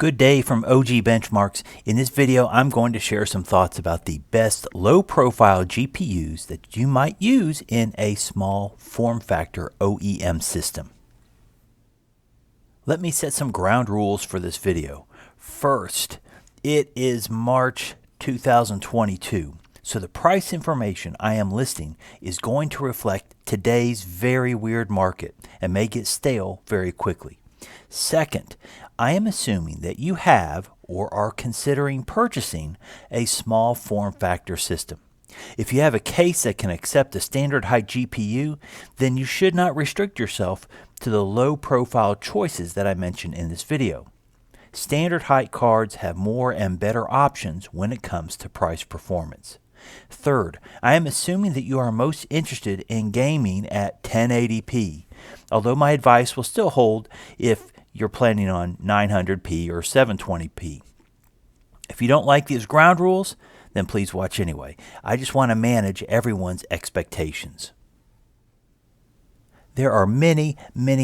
Good day from OG Benchmarks. In this video, I'm going to share some thoughts about the best low-profile GPUs that you might use in a small form factor OEM system. Let me set some ground rules for this video. First, it is March 2022, so the price information I am listing is going to reflect today's very weird market and may get stale very quickly. Second, I am assuming that you have or are considering purchasing a small form factor system. If you have a case that can accept a standard height GPU, then you should not restrict yourself to the low profile choices that I mentioned in this video. Standard height cards have more and better options when it comes to price performance. Third, I am assuming that you are most interested in gaming at 1080p, although my advice will still hold if you're planning on 900p or 720p. If you don't like these ground rules, then please watch anyway. I just want to manage everyone's expectations. There are many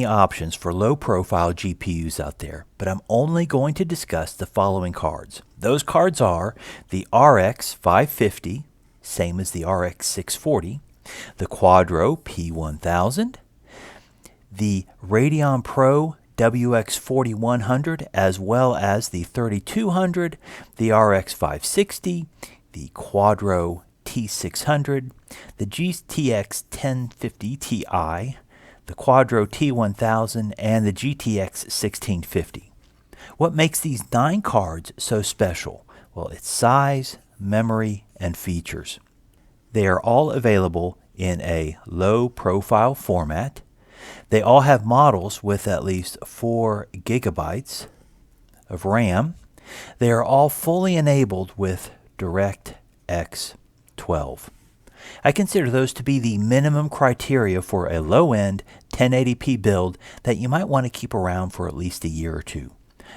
options for low-profile GPUs out there, but I'm only going to discuss the following cards. Those cards are the RX 550, same as the RX 640, the Quadro P1000, the Radeon Pro WX 4100, as well as the 3200, the RX 560, the Quadro T600, the GTX 1050 Ti, the Quadro T1000, and the GTX 1650. What makes these 9 cards so special? Well, it's size, memory, and features. They are all available in a low profile format. They all have models with at least 4 gigabytes of RAM. They are all fully enabled with DirectX 12. I consider those to be the minimum criteria for a low-end 1080p build that you might want to keep around for at least a year or two.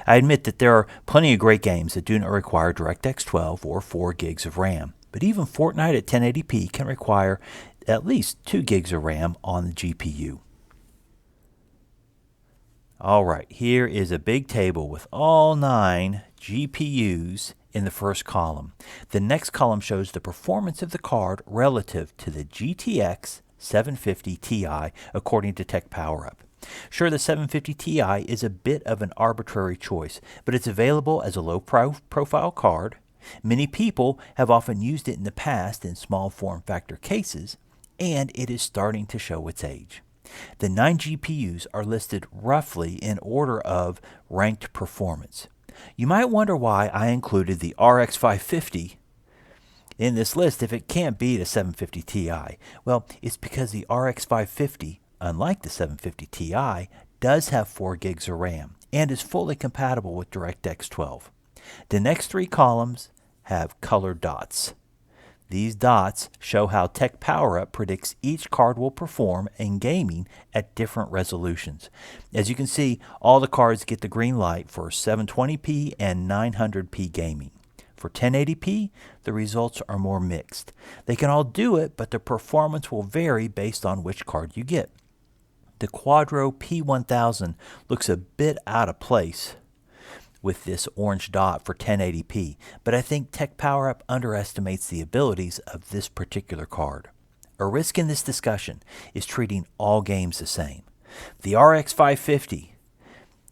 I admit that there are plenty of great games that do not require DirectX 12 or 4 gigs of RAM, but even Fortnite at 1080p can require at least 2 gigs of RAM on the GPU. Alright, here is a big table with all 9 GPUs in the first column. The next column shows the performance of the card relative to the GTX 750 Ti according to Tech PowerUp. Sure, the 750 Ti is a bit of an arbitrary choice, but it's available as a low-profile card. Many people have often used it in the past in small form factor cases, and it is starting to show its age. The 9 GPUs are listed roughly in order of ranked performance. You might wonder why I included the RX 550 in this list if it can't beat a 750 Ti. Well, it's because the RX 550, unlike the 750 Ti, does have 4 gigs of RAM and is fully compatible with DirectX 12. The next 3 columns have colored dots. These dots show how Tech PowerUp predicts each card will perform in gaming at different resolutions. As you can see, all the cards get the green light for 720p and 900p gaming. For 1080p, the results are more mixed. They can all do it, but the performance will vary based on which card you get. The Quadro P1000 looks a bit out of place with this orange dot for 1080p, but I think Tech PowerUp underestimates the abilities of this particular card. A risk in this discussion is treating all games the same. The RX 550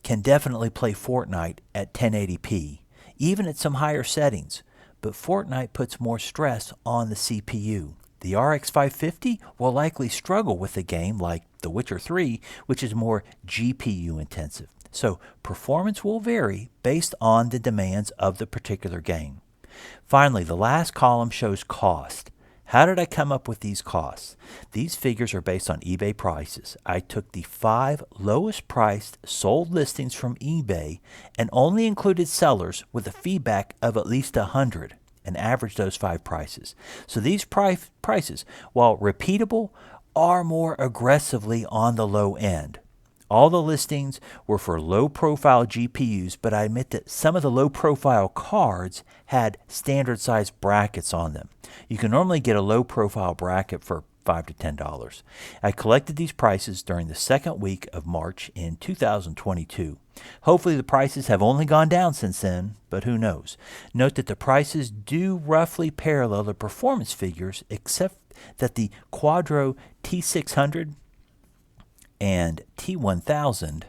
can definitely play Fortnite at 1080p, even at some higher settings, but Fortnite puts more stress on the CPU. The RX 550 will likely struggle with a game like The Witcher 3, which is more GPU intensive. So performance will vary based on the demands of the particular game. Finally, the last column shows cost. How did I come up with these costs? These figures are based on eBay prices. I took the 5 lowest priced sold listings from eBay and only included sellers with a feedback of at least 100 and averaged those 5 prices. So these prices, while repeatable, are more aggressively on the low end. All the listings were for low-profile GPUs, but I admit that some of the low-profile cards had standard-size brackets on them. You can normally get a low-profile bracket for $5 to $10. I collected these prices during the second week of March in 2022. Hopefully the prices have only gone down since then, but who knows. Note that the prices do roughly parallel the performance figures, except that the Quadro T600 and T1000,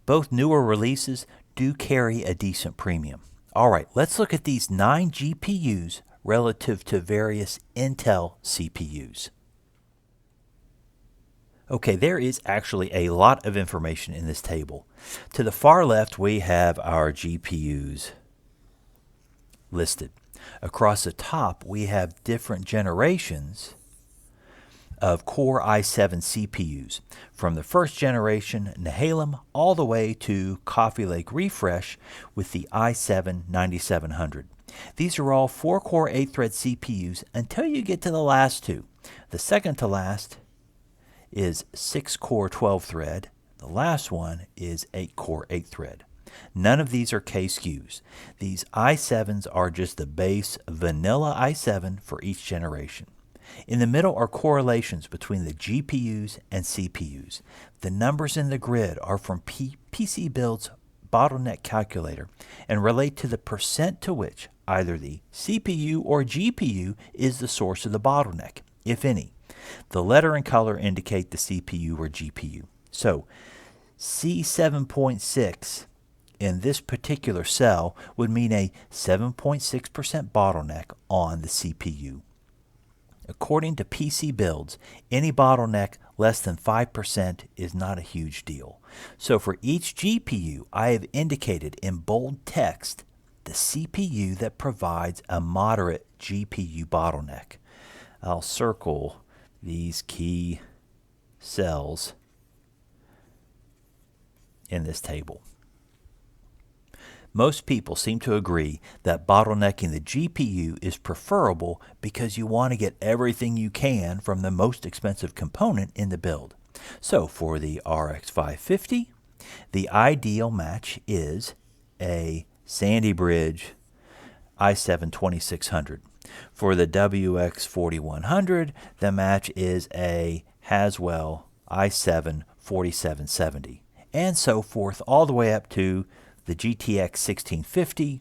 both newer releases, do carry a decent premium. All right, let's look at these 9 GPUs relative to various Intel CPUs. Okay, there is actually a lot of information in this table. To the far left, we have our GPUs listed. Across the top, we have different generations of Core i7 CPUs, from the first generation Nehalem all the way to Coffee Lake Refresh with the i7-9700. These are all 4-core 8-thread CPUs until you get to the last two. The second to last is 6-core 12-thread. The last one is 8-core 8-thread. None of these are K SKUs. These i7s are just the base vanilla i7 for each generation. In the middle are correlations between the GPUs and CPUs. The numbers in the grid are from PC Build's bottleneck calculator and relate to the percent to which either the CPU or GPU is the source of the bottleneck, if any. The letter and color indicate the CPU or GPU. So C7.6 in this particular cell would mean a 7.6% bottleneck on the CPU. According to PC Builds, any bottleneck less than 5% is not a huge deal. So for each GPU, I have indicated in bold text the CPU that provides a moderate GPU bottleneck. I'll circle these key cells in this table. Most people seem to agree that bottlenecking the GPU is preferable because you want to get everything you can from the most expensive component in the build. So for the RX 550, the ideal match is a Sandy Bridge i7 2600. For the WX 4100, the match is a Haswell i7 4770, and so forth, all the way up to the GTX 1650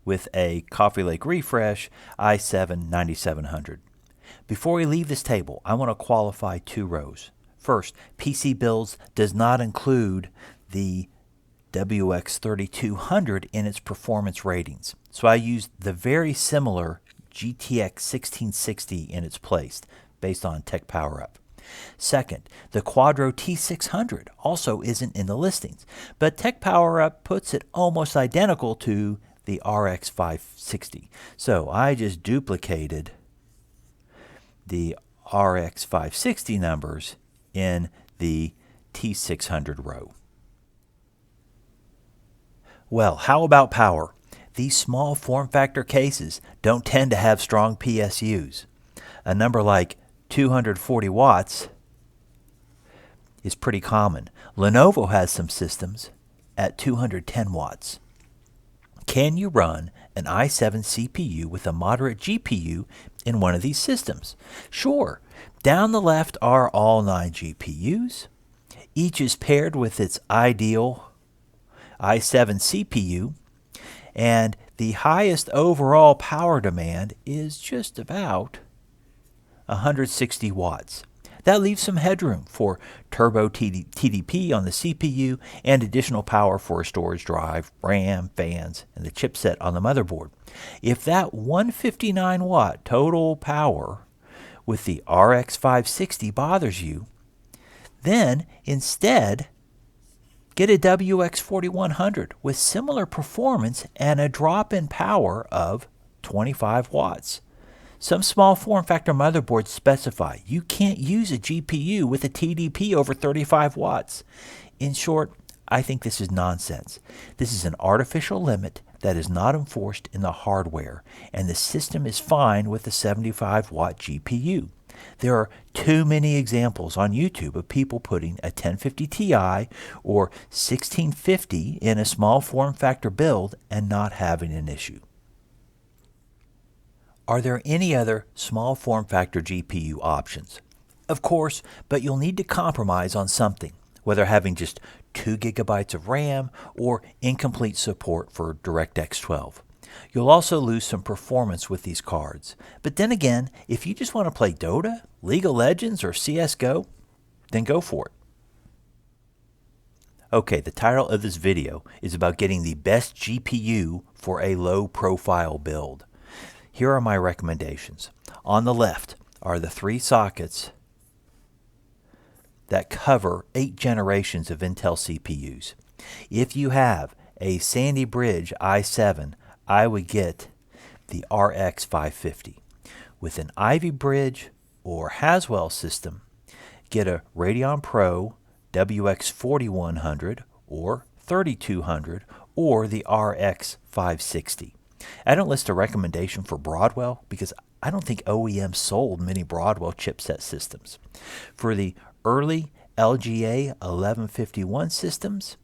with a Coffee Lake Refresh i7 9700. Before we leave this table, I want to qualify two rows. First, PC Builds does not include the WX 3200 in its performance ratings, so I used the very similar GTX 1660 in its place based on Tech Power Up. Second, the Quadro T600 also isn't in the listings, but Tech Power Up puts it almost identical to the RX 560. So I just duplicated the RX 560 numbers in the T600 row. Well, how about power? These small form factor cases don't tend to have strong PSUs. A number like 240 watts is pretty common. Lenovo has some systems at 210 watts. Can you run an i7 CPU with a moderate GPU in one of these systems? Sure. Down the left are all 9 GPUs. Each is paired with its ideal i7 CPU, and the highest overall power demand is just about 160 watts. That leaves some headroom for turbo TDP on the CPU and additional power for a storage drive, RAM, fans, and the chipset on the motherboard. If that 159 watt total power with the RX 560 bothers you, then instead get a WX 4100 with similar performance and a drop in power of 25 watts. Some small form factor motherboards specify you can't use a GPU with a TDP over 35 watts. In short, I think this is nonsense. This is an artificial limit that is not enforced in the hardware, and the system is fine with a 75 watt GPU. There are too many examples on YouTube of people putting a 1050 Ti or 1650 in a small form factor build and not having an issue. Are there any other small form factor GPU options? Of course, but you'll need to compromise on something, whether having just 2 gigabytes of RAM or incomplete support for DirectX 12. You'll also lose some performance with these cards. But then again, if you just want to play Dota, League of Legends, or CSGO, then go for it. Okay, the title of this video is about getting the best GPU for a low-profile build. Here are my recommendations. On the left are the 3 sockets that cover 8 generations of Intel CPUs. If you have a Sandy Bridge i7, I would get the RX 550. With an Ivy Bridge or Haswell system, get a Radeon Pro WX 4100 or 3200 or the RX 560. I don't list a recommendation for Broadwell because I don't think OEM sold many Broadwell chipset systems. For the early LGA 1151 systems,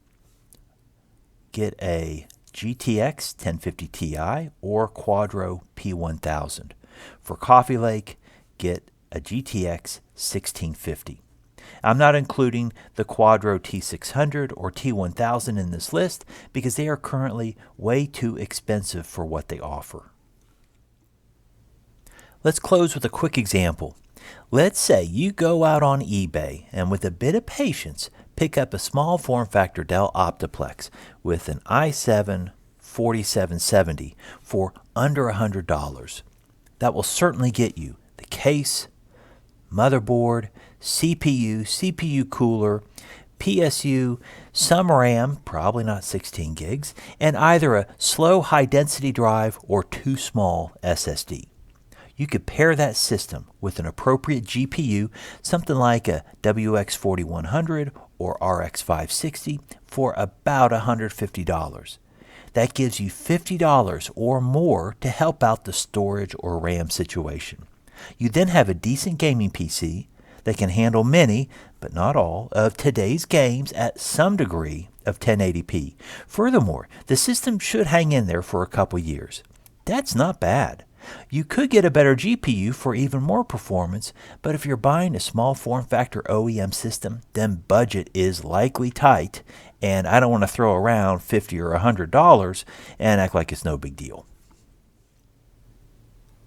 get a GTX 1050 Ti or Quadro P1000. For Coffee Lake, get a GTX 1650. I'm not including the Quadro T600 or T1000 in this list because they are currently way too expensive for what they offer. Let's close with a quick example. Let's say you go out on eBay and with a bit of patience pick up a small form factor Dell Optiplex with an i7 4770 for under $100. That will certainly get you the case, motherboard, CPU cooler, PSU, some RAM, probably not 16 gigs, and either a slow high-density drive or 2 small SSD. You could pair that system with an appropriate GPU, something like a WX 4100 or RX 560 for about $150. That gives you $50 or more to help out the storage or RAM situation. You then have a decent gaming PC that can handle many, but not all, of today's games at some degree of 1080p. Furthermore, the system should hang in there for a couple years. That's not bad. You could get a better GPU for even more performance, but if you're buying a small form factor OEM system, then budget is likely tight, and I don't want to throw around $50 or $100 and act like it's no big deal.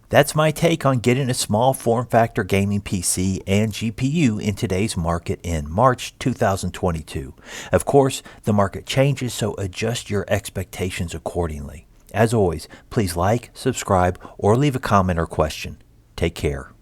That's my take on getting a small form factor gaming PC and GPU in today's market in March 2022. Of course, the market changes, so adjust your expectations accordingly. As always, please like, subscribe, or leave a comment or question. Take care.